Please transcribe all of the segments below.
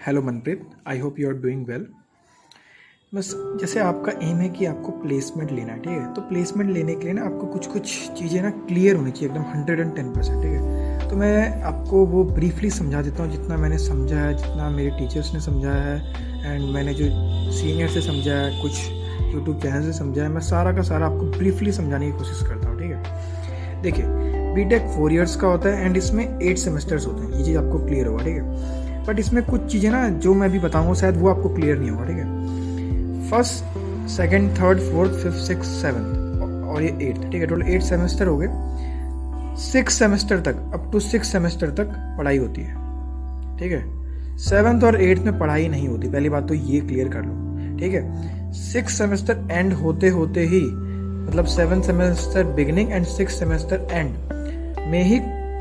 Hello Manpreet, I hope you are doing well. बस जैसे आपका एम है कि आपको प्लेसमेंट लेना है, ठीक है। तो प्लेसमेंट लेने के लिए ना आपको कुछ कुछ चीज़ें ना क्लियर होनी चाहिए, एकदम 110%, ठीक है। तो मैं आपको वो ब्रीफली समझा देता हूँ, जितना मैंने समझा है, जितना मेरे टीचर्स ने समझाया है एंड मैंने जो सीनियर से समझा है, कुछ यूट्यूब चैनल से समझा है, मैं सारा का सारा आपको ब्रीफली समझाने की कोशिश करता हूँ, ठीक है। देखिए, बीटेक 4 इयर्स का होता है एंड इसमें 8 सेमेस्टर्स होते हैं, ये चीज़ आपको क्लियर होगा, ठीक है। बट इसमें कुछ चीज़ें ना जो मैं भी बताऊंगा शायद वो आपको क्लियर नहीं होगा, ठीक है। First, second, third, fourth, fifth, six, seventh और ये 8th, ठीक है। टोटल 8 सेमेस्टर हो गए। 6 सेमेस्टर तक, अप टू 6 सेमेस्टर तक पढ़ाई होती है, ठीक है। 7th और 8th में पढ़ाई नहीं होती, पहली बात तो ये क्लियर कर लो, ठीक है। 6 सेमेस्टर एंड होते होते ही, मतलब 7th semester beginning and 6 semester and में ही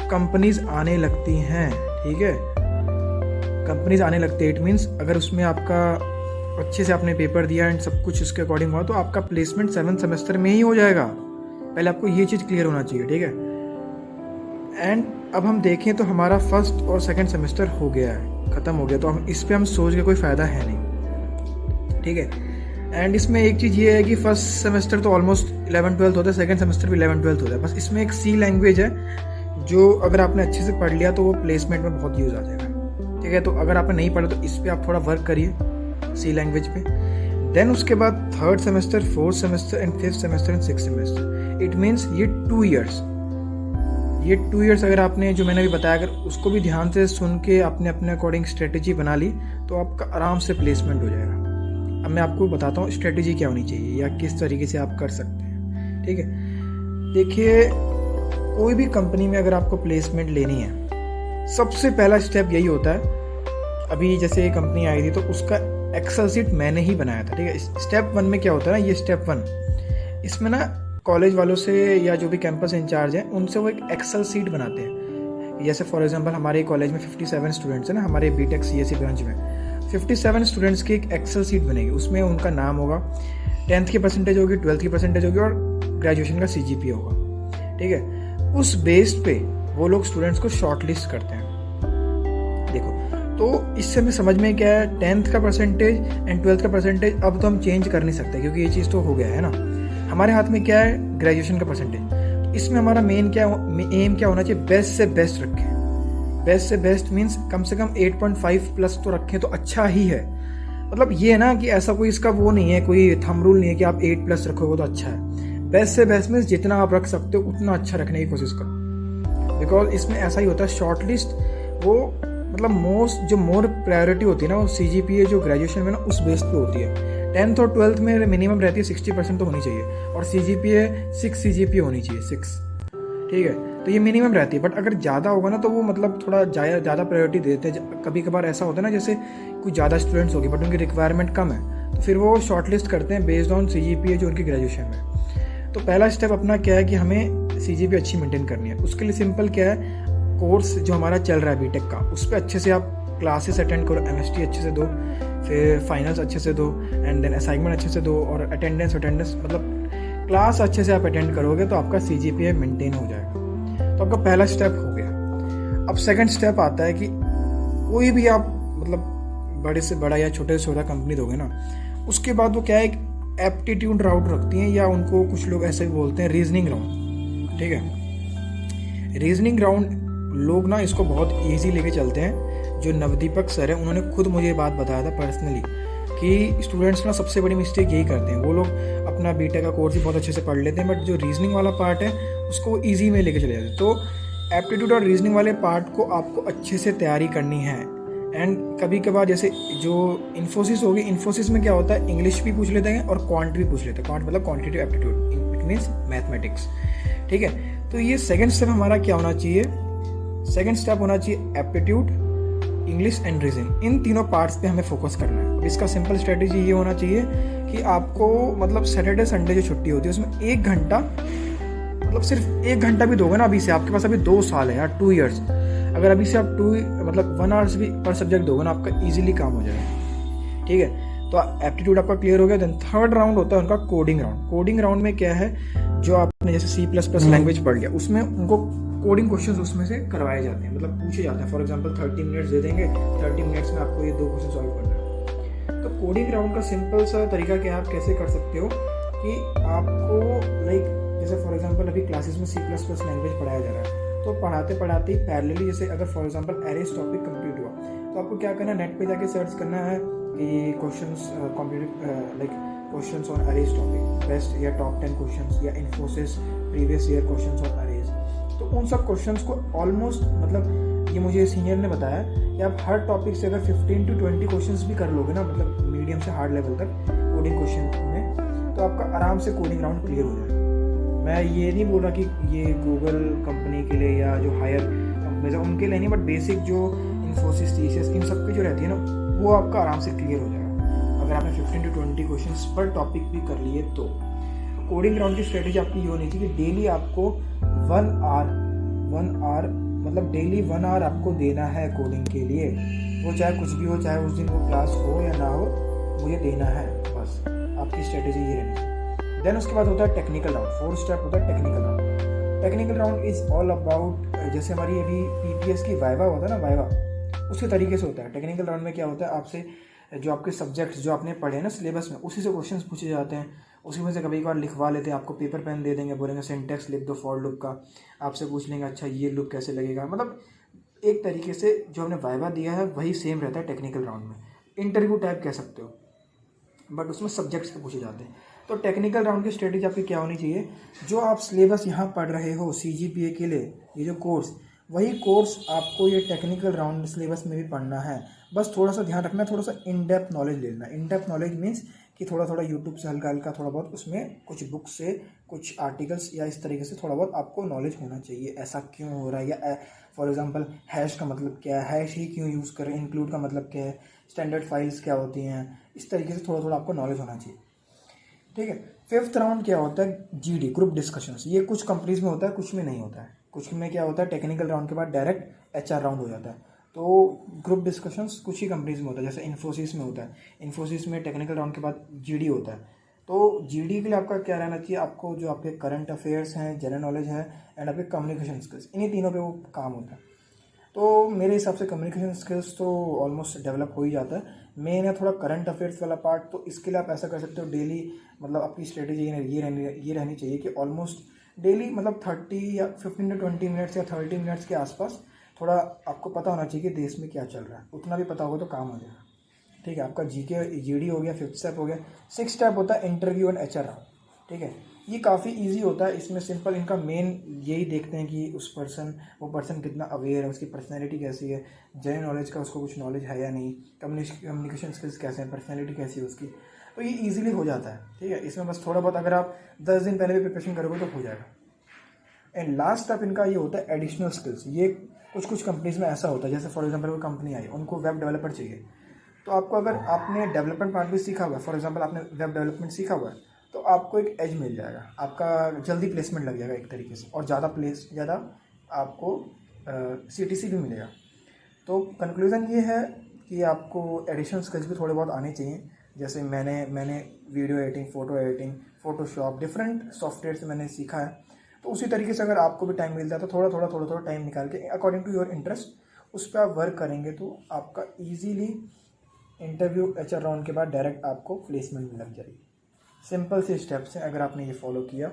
कंपनीज आने लगती हैं, ठीक है। कंपनीज आने लगते हैं, इट मीन्स अगर उसमें आपका अच्छे से आपने पेपर दिया एंड सब कुछ उसके अकॉर्डिंग हुआ तो आपका प्लेसमेंट 7th सेमेस्टर में ही हो जाएगा। पहले आपको ये चीज़ क्लियर होना चाहिए, ठीक है। एंड अब हम देखें तो हमारा फर्स्ट और सेकंड सेमेस्टर हो गया है, ख़त्म हो गया, तो हम इस पर हम सोच के कोई फ़ायदा है नहीं, ठीक है। एंड इसमें एक चीज़ ये है कि फर्स्ट सेमेस्टर तो ऑलमोस्ट 11-12 होता है, सेकंड सेमेस्टर भी 11-12 होता है। बस इसमें एक सी लैंग्वेज है जो अगर आपने अच्छे से पढ़ लिया तो वो प्लेसमेंट में बहुत यूज़ आ जाएगा, ठीक है। तो अगर आपने नहीं पढ़ा तो इस पर आप थोड़ा वर्क करिए, सी लैंग्वेज पे। देन उसके बाद 3rd semester, 4th semester and 5th semester and 6th semester, it means ये 2 इयर्स, ये 2 इयर्स अगर आपने जो मैंने भी बताया अगर उसको भी ध्यान से सुन के आपने अपने अकॉर्डिंग स्ट्रेटेजी बना ली तो आपका आराम से प्लेसमेंट हो जाएगा। अब मैं आपको बताता हूँ स्ट्रेटेजी क्या होनी चाहिए या किस तरीके से आप कर सकते हैं, ठीक है। देखिए, कोई भी कंपनी में अगर आपको प्लेसमेंट लेनी है, सबसे पहला स्टेप यही होता है। अभी जैसे ये कंपनी आई थी तो उसका एक्सेल सीट मैंने ही बनाया था, ठीक है। स्टेप 1 में क्या होता है ना, ये स्टेप 1 इसमें ना कॉलेज वालों से या जो भी कैंपस इंचार्ज हैं उनसे वो एक एक्सेल सीट बनाते हैं। जैसे फॉर एग्जांपल हमारे कॉलेज में 57 स्टूडेंट्स हैं ना, हमारे बीटेक सीएससी ब्रांच में 57 स्टूडेंट्स की एक एक्सेल सीट बनेगी। उसमें उनका नाम होगा, 10th की परसेंटेज होगी, 12th की परसेंटेज होगी और ग्रेजुएशन का CGPA होगा, ठीक है। उस बेस पे वो लोग स्टूडेंट्स को शॉर्टलिस्ट करते हैं। देखो, तो इससे हमें समझ में क्या है, 10th का परसेंटेज एंड 12th का परसेंटेज अब तो हम चेंज कर नहीं सकते क्योंकि ये चीज़ तो हो गया है ना। हमारे हाथ में क्या है, ग्रेजुएशन का परसेंटेज। तो इसमें हमारा मेन क्या एम क्या होना चाहिए, बेस्ट से बेस्ट रखें। बेस्ट से बेस्ट मीन्स कम से कम 8.5 प्लस तो रखें तो अच्छा ही है। मतलब ये है ना कि ऐसा कोई इसका वो नहीं है, कोई थंब रूल नहीं है कि आप 8 प्लस रखोगे तो अच्छा है। बेस्ट से बेस्ट मीन्स जितना आप रख सकते हो उतना अच्छा रखने की कोशिश करो, बिकॉज इसमें ऐसा ही होता है। शॉर्ट लिस्ट वो मतलब मोर प्रायोरिटी होती है ना, वो CGPA जो ग्रेजुएशन में ना उस बेस पे होती है। 10th और 12th में मिनिमम रहती है 60% तो होनी चाहिए और CGPA 6 CGPA होनी चाहिए, 6, ठीक है। तो ये मिनिमम रहती है, बट अगर ज़्यादा होगा ना तो वो मतलब थोड़ा ज़्यादा प्रायोरिटी देते हैं। कभी कभार ऐसा होता है ना, जैसे कुछ ज़्यादा स्टूडेंट्स होगी बट उनकी रिक्वायरमेंट कम है तो फिर वो शॉर्ट लिस्ट करते हैं बेस्ड ऑन CGPA जो उनकी ग्रेजुएशन में। तो पहला स्टेप अपना क्या है कि हमें CGPA अच्छी मेंटेन करनी है। उसके लिए सिंपल क्या है, कोर्स जो हमारा चल रहा है बीटेक का उस पर अच्छे से आप क्लासेस अटेंड करो, MST अच्छे से दो, फिर फाइनल्स अच्छे से दो एंड देन असाइनमेंट अच्छे से दो और अटेंडेंस मतलब क्लास अच्छे से आप अटेंड करोगे तो आपका CGPA मेंटेन हो जाएगा। तो आपका पहला स्टेप हो गया। अब सेकंड स्टेप आता है कि कोई भी आप मतलब बड़े से बड़ा या छोटे से छोटा कंपनी दोगे ना, उसके बाद वो क्या है, एक एप्टीट्यूड राउंड रखती हैं या उनको कुछ लोग ऐसे भी बोलते हैं रीजनिंग राउंड, ठीक है। रीजनिंग राउंड लोग ना इसको बहुत ईजी लेके चलते हैं। जो नवदीपक सर है उन्होंने खुद मुझे ये बात बताया था पर्सनली कि स्टूडेंट्स ना सबसे बड़ी मिस्टेक यही करते हैं। वो लोग अपना बीटेक का कोर्स ही बहुत अच्छे से पढ़ लेते हैं बट जो रीजनिंग वाला पार्ट है उसको वो ईजी में लेके चले जाते हैं। तो एप्टीट्यूड और रीजनिंग वाले पार्ट को आपको अच्छे से तैयारी करनी है। एंड कभी कभार जैसे जो इन्फोसिस होगी, इन्फोसिस में क्या होता है, इंग्लिश भी पूछ लेते हैं और क्वांट भी पूछ लेते हैं। क्वांट मतलब quantitative aptitude, it means mathematics, ठीक है। तो ये सेकेंड स्टेप हमारा क्या होना चाहिए, सेकेंड स्टेप होना चाहिए एप्टीट्यूड, इंग्लिश एंड रीजनिंग। इन तीनों पार्ट्स पे हमें फोकस करना है। अब इसका सिंपल स्ट्रेटेजी ये होना चाहिए कि आपको मतलब सैटरडे संडे जो छुट्टी होती है उसमें 1 घंटा, मतलब सिर्फ 1 घंटा भी दोगे ना अभी से, आपके पास अभी 2 साल है यार, 2 इयर्स, अगर अभी से आप 1 आवर्स भी पर सब्जेक्ट दोगे ना आपका ईजिली काम हो जाएगा, ठीक है। तो एप्टीट्यूड आपका क्लियर हो गया। देन थर्ड राउंड होता है उनका कोडिंग राउंड। कोडिंग राउंड में क्या है, जो आपने जैसे C++ लैंग्वेज पढ़ लिया उसमें उनको कोडिंग क्वेश्चंस उसमें से करवाए जाते हैं, मतलब पूछे जाते हैं। फॉर एग्जांपल 30 मिनट्स दे देंगे, 30 मिनट्स में आपको ये 2 क्वेश्चन सॉल्व करना है। तो कोडिंग राउंड का सिंपल सा तरीका क्या आप कैसे कर सकते हो कि आपको जैसे फॉर एग्जांपल अभी क्लासेस में C++ लैंग्वेज पढ़ाया जा रहा है, तो पढ़ाते पढ़ाते ही पैरेलली जैसे अगर for example arrays topic complete हुआ तो आपको क्या करना है, नेट पे जाके सर्च करना है कि questions questions on arrays topic, best या टॉप 10 क्वेश्चंस या Infosys previous year questions on arrays. तो उन सब क्वेश्चंस को ऑलमोस्ट मतलब ये मुझे सीनियर ने बताया कि आप हर टॉपिक से अगर 15 to 20 क्वेश्चंस भी कर लोगे ना, मतलब मीडियम से हार्ड लेवल तक कोडिंग क्वेश्चन में, तो आपका आराम से कोडिंग राउंड क्लियर हो जाएगा। मैं ये नहीं बोल रहा कि ये गूगल कंपनी के लिए या जो हायर कंपनीज है उनके लिए नहीं, बट बेसिक जो इन्फोसिस, टीसीएस इन सब की जो रहती है ना, वो आपका आराम से क्लियर हो जाएगा अगर आपने 15 to 20 क्वेश्चंस पर टॉपिक भी कर लिए तो। कोडिंग राउंड की स्ट्रेटेजी आपकी ये होनी चाहिए कि डेली आपको 1 आवर मतलब डेली 1 आवर आपको देना है कोडिंग के लिए, वो चाहे कुछ भी हो, चाहे उस दिन वो क्लास हो या ना हो, मुझे देना है, बस आपकी स्ट्रेटेजी ये रहनी चाहिए। देन उसके बाद होता है टेक्निकल राउंड, 4th स्टेप होता है technical round. Technical round is all about, जैसे हमारी अभी पीपीएस की वाइवा होता है ना, वाइवा उसी तरीके से होता है। टेक्निकल राउंड में क्या होता है, आपसे जो आपके सब्जेक्ट्स जो आपने पढ़े हैं ना सिलेबस में, उसी से क्वेश्चंस पूछे जाते हैं, उसी में से कभी कभार लिखवा लेते हैं, आपको पेपर पेन दे देंगे, बोलेंगे सिंटेक्स लिख दो फॉर लूप का, आपसे पूछ लेंगे अच्छा ये लूप कैसे लगेगा। मतलब एक तरीके से जो हमने वाइवा दिया है वही सेम रहता है टेक्निकल राउंड में, इंटरव्यू टाइप कह सकते हो, बट उसमें सब्जेक्ट्स पे पूछे जाते हैं। तो टेक्निकल राउंड की स्ट्रेटेजी आपकी क्या होनी चाहिए, जो आप सिलेबस यहाँ पढ़ रहे हो CGPA के लिए, ये जो कोर्स, वही कोर्स आपको ये टेक्निकल राउंड सिलेबस में भी पढ़ना है। बस थोड़ा सा ध्यान रखना, थोड़ा सा इन डेप्थ नॉलेज लेना। इन डेप्थ नॉलेज मीन्स कि थोड़ा थोड़ा यूट्यूब से हल्का हल्का थोड़ा बहुत उसमें कुछ बुक से कुछ आर्टिकल्स या इस तरीके से थोड़ा बहुत आपको नॉलेज होना चाहिए, ऐसा क्यों हो रहा है, या फॉर एग्जांपल हैश का मतलब क्या है, हैश ही क्यों यूज़ करें, इंक्लूड का मतलब क्या है, स्टैंडर्ड फाइल्स क्या होती हैं, इस तरीके से थोड़ा थोड़ा आपको नॉलेज होना चाहिए। ठीक है। 5th राउंड क्या होता है, GD ग्रुप डिस्कशंस। ये कुछ कंपनीज में होता है, कुछ में नहीं होता है। कुछ में क्या होता है, टेक्निकल राउंड के बाद डायरेक्ट HR राउंड हो जाता है। तो ग्रुप डिस्कशंस कुछ ही कंपनीज में होता है, जैसे इन्फोसिस में होता है। इन्फोसिस में टेक्निकल राउंड के बाद GD होता है। तो GD के लिए आपका क्या रहना चाहिए, आपको जो आपके करंट अफेयर्स हैं, जनरल नॉलेज है एंड आपके कम्युनिकेशन स्किल्स, इन्हीं तीनों पे वो काम होता है। तो मेरे हिसाब से कम्युनिकेशन स्किल्स तो ऑलमोस्ट डेवलप हो ही जाता है। मेन है थोड़ा करंट अफेयर्स वाला पार्ट, तो इसके लिए आप ऐसा कर सकते हो, डेली मतलब आपकी स्ट्रेटेजी ये रहनी चाहिए कि ऑलमोस्ट डेली मतलब 30 या 15 to 20 मिनट्स या 30 मिनट्स के आसपास थोड़ा आपको पता होना चाहिए कि देश में क्या चल रहा है। उतना भी पता होगा तो काम हो जाएगा। ठीक है, आपका GK GD हो गया, 5th स्टेप हो गया। 6th स्टेप होता है इंटरव्यू एंड HR राउंड। ठीक है, ये काफ़ी इजी होता है। इसमें सिंपल इनका मेन यही देखते हैं कि वो पर्सन कितना अवेयर है, उसकी पर्सनैलिटी कैसी है, जनरल नॉलेज का उसको कुछ नॉलेज है या नहीं, कम्युनिकेशन स्किल्स कैसे हैं, पर्सनैलिटी कैसी है उसकी। तो ये ईजिली हो जाता है। ठीक है, इसमें बस थोड़ा बहुत अगर आप 10 दिन पहले भी प्रिपरेशन करोगे तो हो जाएगा। एंड लास्ट स्टेप इनका ये होता है एडिशनल स्किल्स। ये कुछ कंपनीज में ऐसा होता है, जैसे फॉर एग्जाम्पल कोई कंपनी आई, उनको वेब डेवलपर चाहिए, तो आपको अगर आपने डेवलपमेंट पार्ट भी सीखा हुआ है, फॉर एग्जाम्पल आपने वेब डेवलपमेंट सीखा हुआ है, तो आपको एक एज मिल जाएगा, आपका जल्दी प्लेसमेंट लग जाएगा एक तरीके से, और ज़्यादा आपको CTC भी मिलेगा। तो कंक्लूज़न ये है कि आपको एडिशनल स्किल्स भी थोड़े बहुत आने चाहिए। जैसे मैंने video editing, photo editing, Photoshop, different software से मैंने सीखा है। तो उसी तरीके से अगर आपको भी टाइम मिलता है तो थोड़ा टाइम निकाल के अकॉर्डिंग टू योर इंटरेस्ट उस पर आप वर्क करेंगे तो आपका ईजीली इंटरव्यू HR राउंड के बाद डायरेक्ट आपको प्लेसमेंट में लग जाएगी। सिंपल से स्टेप्स हैं, अगर आपने ये फॉलो किया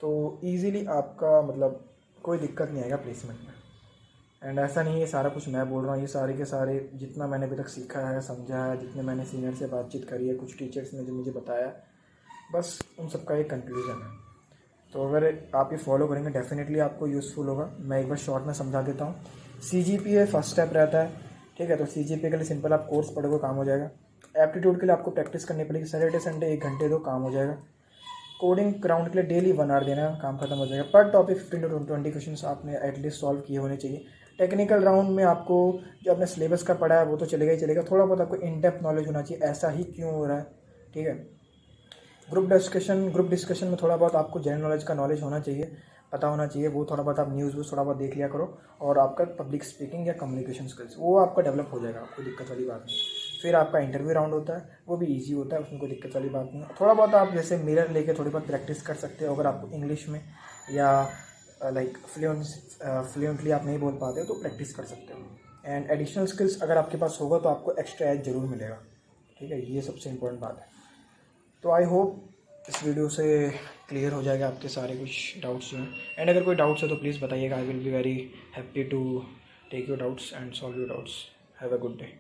तो ईजीली आपका मतलब कोई दिक्कत नहीं आएगा प्लेसमेंट में। एंड ऐसा नहीं है सारा कुछ मैं बोल रहा हूँ, ये सारे के सारे जितना मैंने अभी तक सीखा है, समझा है, जितने मैंने सीनियर से बातचीत करी है, कुछ टीचर्स ने जो मुझे बताया, बस उन सब का एक कंक्लूजन है। तो अगर आप ये फॉलो करेंगे डेफिनेटली आपको यूज़फुल होगा। मैं एक बार शॉर्ट में समझा देता हूँ। CGPA फर्स्ट स्टेप रहता है। ठीक है, तो CGPA के लिए सिंपल आप कोर्स पढ़ोगे, काम हो जाएगा। एप्टीट्यूड के लिए आपको प्रैक्टिस करनी पड़ेगी, सैटरडे संडे 1 घंटे दो, काम हो जाएगा। कोडिंग राउंड के लिए डेली 1 आवर देना, काम खत्म हो जाएगा। पर टॉपिक 15 to 20 क्वेश्चन आपने एटलीस्ट सॉल्व किए होने चाहिए। टेक्निकल राउंड में आपको जो आपने सिलेबस का पढ़ा है वो तो चलेगा ही चलेगा, थोड़ा बहुत आपको इन डेप्थ नॉलेज होना चाहिए, ऐसा ही क्यों हो रहा है। ठीक है, ग्रुप डिस्कशन में थोड़ा बहुत आपको जनरल नॉलेज का नॉलेज होना चाहिए, पता होना चाहिए, वो थोड़ा बहुत आप न्यूज़ थोड़ा बहुत देख लिया करो, और आपका पब्लिक स्पीकिंग या कम्युनिकेशन स्किल्स वो आपका डेवलप हो जाएगा, कोई दिक्कत वाली बात नहीं। फिर आपका इंटरव्यू राउंड होता है, वो भी इजी होता है, उसमें कोई दिक्कत वाली बात नहीं है। थोड़ा बहुत आप जैसे मिरर लेके थोड़ी बहुत प्रैक्टिस कर सकते हो, अगर आपको इंग्लिश में या लाइक फ्लुएंटली आप नहीं बोल पाते हो तो प्रैक्टिस कर सकते हो। एंड एडिशनल स्किल्स अगर आपके पास होगा तो आपको एक्स्ट्रा एज ज़रूर मिलेगा, ठीक है, ये सबसे इम्पोर्टेंट बात है। तो आई होप इस वीडियो से क्लियर हो जाएगा आपके सारे कुछ डाउट्स जो हैं। एंड अगर कोई डाउट्स है तो प्लीज़ बताइएगा, I will be very happy to take your doubts and solve your doubts. Have a good day.